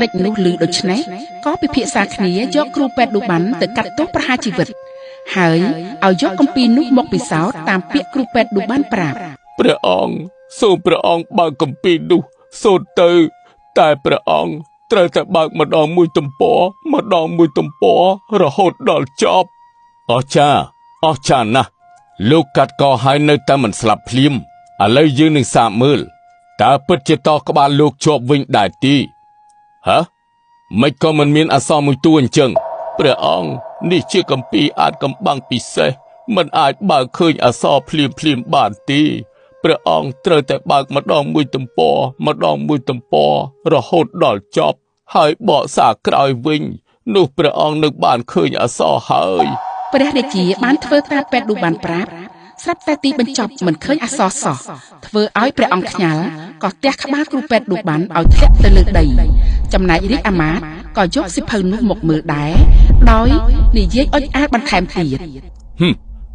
រិចនោះលឺដូច្នេះក៏ពិភាក្សាគ្នាយកគ្រូពេទ្យឌូបានទៅកាត់ទោសប្រហារជីវិតហើយឲ្យយកគម្ពីរនោះមកពិសោធន៍តាមពាក្យគ្រូពេទ្យឌូបានប្រាប់ព្រះអង្គសូមព្រះអង្គបើកគម្ពីរនោះសូត្រទៅតែព្រះអង្គត្រូវតែបើកម្ដងមួយទំព័ររហូតដល់ចប់អស្ចារ្យណាស់លោកកាត់កហើយនៅតែមិនស្លាប់ភ្លាមឥឡូវយើងនឹងសាកមើលតើពិតជាតក្បាលលោកជាប់វិញដែរទេហ៎មិនក៏មិនមានអក្សរមួយតួអញ្ចឹងព្រះអង្គនេះជាគម្ពីរអាចកំបាំងពិសេសមិនអាចបើកឃើញអក្សរភ្លាមបានទេព្រះអង្គត្រូវតែបើកម្ដងមួយទំព័ររហូតដល់ចប់ហើយបកសារក្រោយវិញនោះព្រះអង្គនឹងបានឃើញអក្សរហើយព្រះរាជាបានធ្វើតាមពេទ្យឌូបានប្រាប់ស្រាប់តែទីបញ្ចប់មិនឃើញអក្សរសោះធ្វើឲ្យព្រះអង្គខ្ញាល់ក៏ទះក្បាលគ្រូពេទ្យឌូបានឲ្យធ្លាក់ទៅលើដីចំណែករាជអាមាត្យក៏យកសិភៅនោះមកមើលដែរដោយនិយាយអុចអាលបន្ថែមទៀត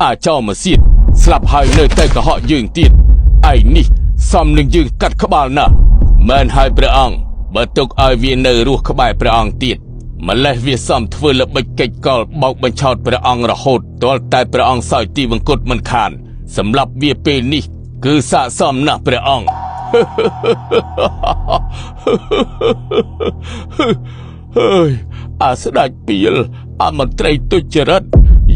អាចោមកសៀតស្លាប់ហើយនៅតែកុហកយើងទៀតឯនេះសមនឹងយើងកាត់ក្បាលណាស់មែនហើយព្រះអង្គបើទុកឲ្យវានៅរស់ក្បែរព្រះអង្គទៀតម្លេះវាសមធ្វើល្បិចកិច្ចកលបោកបញ្ឆោតព្រះអង្គរហូតទាល់តែព្រះអង្គសោយទីវង្គតមិនខានសម្រាប់វាពេលនេះគឺស័ក្តិសមណាស់ព្រះអង្គហើយអាស្ដេចពីលអមន្ត្រីទុច្ចរិត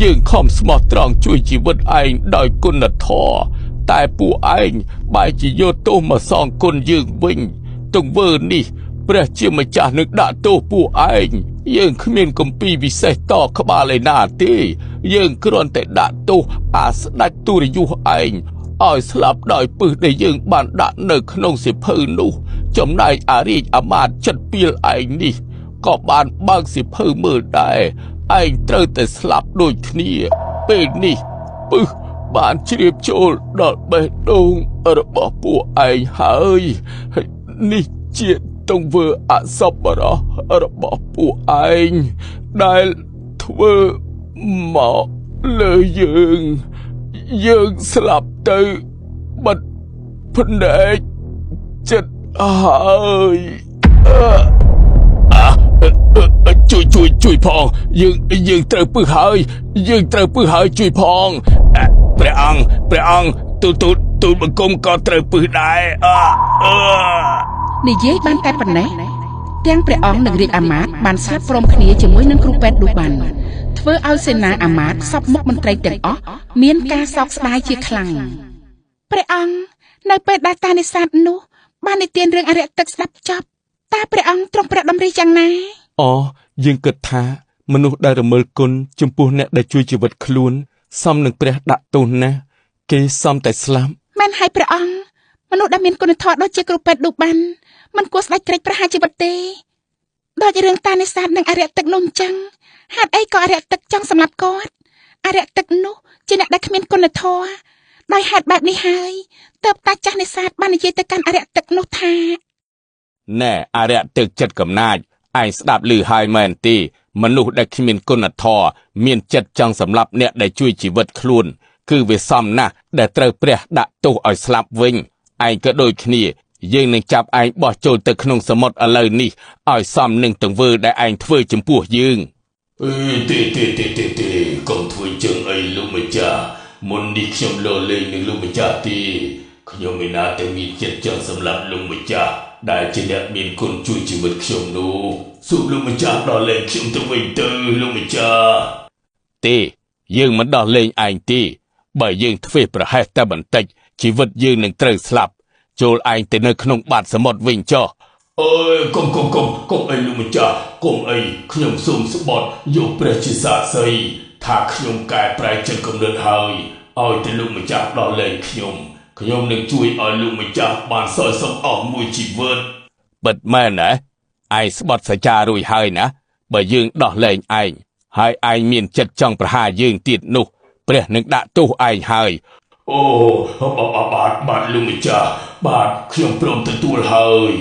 យើងខំស្មោះត្រង់ជួយជីវិតឯងដោយគុណធម៌តែពួកឯងបែរជាយកទោសមកសងគុណយើងវិញទង្វើនេះព្រះជាម្ចាស់នឹងដាក់ទោសពួកឯងយើងគ្មានគម្ពីរវិសេសតក្បាលឯណាទេយើងគ្រាន់តែដាក់ទោសអាស្ដេចទុរយុសឯងឲ្យស្លាប់ដោយពឹសដែលយើងបានដាក់នៅក្នុងសិភៅនោះចំណែកអារាជអាមាត្យចិត្តពីលឯងនេះក៏បានបើកសិភៅមើលដែរឯងត្រូវតែស្លាប់ដូចគ្នាពេលនេះពឹសបានជ្រាបចូលដល់បេះដូងរបស់ពួកឯងហើយនេះជាទង្វើអសប្បុរសរបស់ពួកឯងដែលធ្វើមកលើយើងស្លាប់ទៅបិទភ្នែកចិត្តហើយជួយផងយើងត្រូវពឹសហើយជួយផងព្រះអង្គទូលបង្គំក៏ត្រូវពឹសដែរនិយាយបានតែប៉ុណ្ណេះទាំងព្រះអង្គនិងរាជអាមាត្យបានស្លាប់ព្រមគ្នាជាមួយនឹងគ្រូពេទ្យឌូបានធ្វើឲ្យសេនាអាមាត្យសពមុខមន្ត្រីទាំងអស់មានការសោកស្ដាយជាខ្លាំងព្រះអង្គនៅពេលដែលតានេសាទនោះបាននិទានរឿងអរិយទឹកស្ដាប់ចប់តើព្រះអង្គទ្រង់ព្រះតម្រិះយ៉ាងណាយើងគិតថាមនុស្សដែលរមើលគុណចំពោះអ្នកដែលជួយជីវិតខ្លួនសមនឹងព្រះដាក់ទោសណាស់គេសមតែស្លាប់មែនហើយព្រះអង្គមនុស្សដែលមានគុណធម៌ដូចជាគ្រូពេទ្យឌូបានមិនគួរស្ដេចក្រិចប្រហារជីវិតទេដូចរឿងតានេសាទនិងអរិយទឹកនោះអញ្ចឹងហេតុអីក៏អរិយទឹកចង់សម្លាប់គាត់អរិយទឹកនោះជាអ្នកដែលគ្មានគុណធម៌ដោយហេតុបែបនេះហើយទើបតាចាស់នេសាទបាននិយាយទៅកាន់អរិយទឹកនោះថាណែអរិយទឹកចិត្តកំណាចឯងស្ដាប់ឮហើយមែនទេមនុស្សដែលគ្មានគុណធម៌មានចិត្តចង់សម្លាប់អ្នកដែលជួយជីវិតខ្លួនគឺវាសមណាស់ដែលត្រូវព្រះដាក់ទោសឲ្យស្លាប់វិញឯងក៏ដូចគ្នាយើងនឹងចាប់ឯងបោះចូលទៅក្នុងសមុទ្រឥឡូវនេះឲ្យសមនឹងទង្វើដែលឯងធ្វើចំពោះយើងទេកុំធ្វើជើងអីលោកម្ចាស់មុននេះខ្ញុំលោលេងនឹងលោកម្ចាស់ទេខ្ញុំមិនណាតែមានចិត្តចង់សម្លាប់លោកម្ចាស់ដែលជាអ្នកមានគុណជួយជីវិតខ្ញុំនោះសូមលោកម្ចាស់ដល់លេងខ្ញុំទៅវិញទៅលោកម្ចាស់ទេយើងមិនដោះលែងឯងទេបើយើងធ្វើប្រហែសតែបន្តិចជីវិតយើងនឹងត្រូវស្លាប់ចូលឯងទៅនៅក្នុងបាតសមុទ្រវិញចុះអើយកុំអីលោកម្ចាស់កុំអីខ្ញុំសូមស្បត់យកព្រះជាសាក្សីថាខ្ញុំកែប្រែចិត្តគំនិតហើយឲ្យទៅលោកម្ចាស់ដល់លែងខ្ញុំនឹងជួយឲ្យលោកម្ចាស់បានសោយសុខអស់មួយជីវិតពិតមែនណាឯងស្បត់សច្ចារួចហើយណាបើយើងដោះលែងឯងហើយឯងមានចិត្តចង់ប្រហារយើងទៀតនោះព្រះនឹងដាក់ទោសឯងហើយអូបាទលោកម្ចាស់បាទខ្ញុំព្រមទទួលហើយ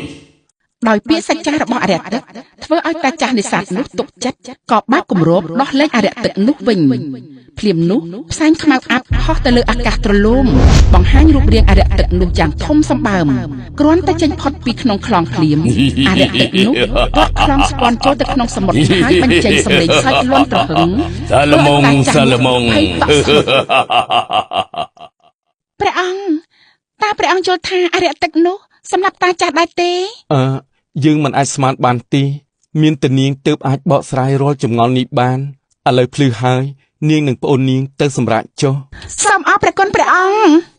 ដោយពាក្យសច្ចារបស់អរិយទឹក ធ្វើឲ្យតាចាស់នេសាទនោះទុកចិត្តក៏បើកគម្របដោះលែងអរិយទឹកនោះវិញភ្លាមនោះផ្សែងខ្មៅអាប់ហោះទៅលើអាកាសទ្រលោមបង្ហាញរូបរាងអរិយទឹកនោះយ៉ាងធំសម្បើមគ្រាន់តែចេញផុតពីក្នុងខ្លងភ្លាមអរិយទឹកនោះក៏ខ្លងស្ពាន់ចូលទៅក្នុងសមុទ្រហើយបញ្ចេញសម្លេងសាច់លាន់ត្រហឹង សាឡម៉ុងសាឡម៉ុង ព្រះអង្គតើព្រះអង្គយល់ថាអរិយទឹកនោះសម្រាប់តាចាស់ដែរទេ យើងមិនអាចស្មានបានទេមានតែនាងទើបអាចបកស្រាយរាល់ចម្ងល់នេះបានឥឡូវភ្លឺហើយនាងនឹងប្អូននាងទៅសម្រាប់ចុះ សូមអរព្រះគុណព្រះអង្គ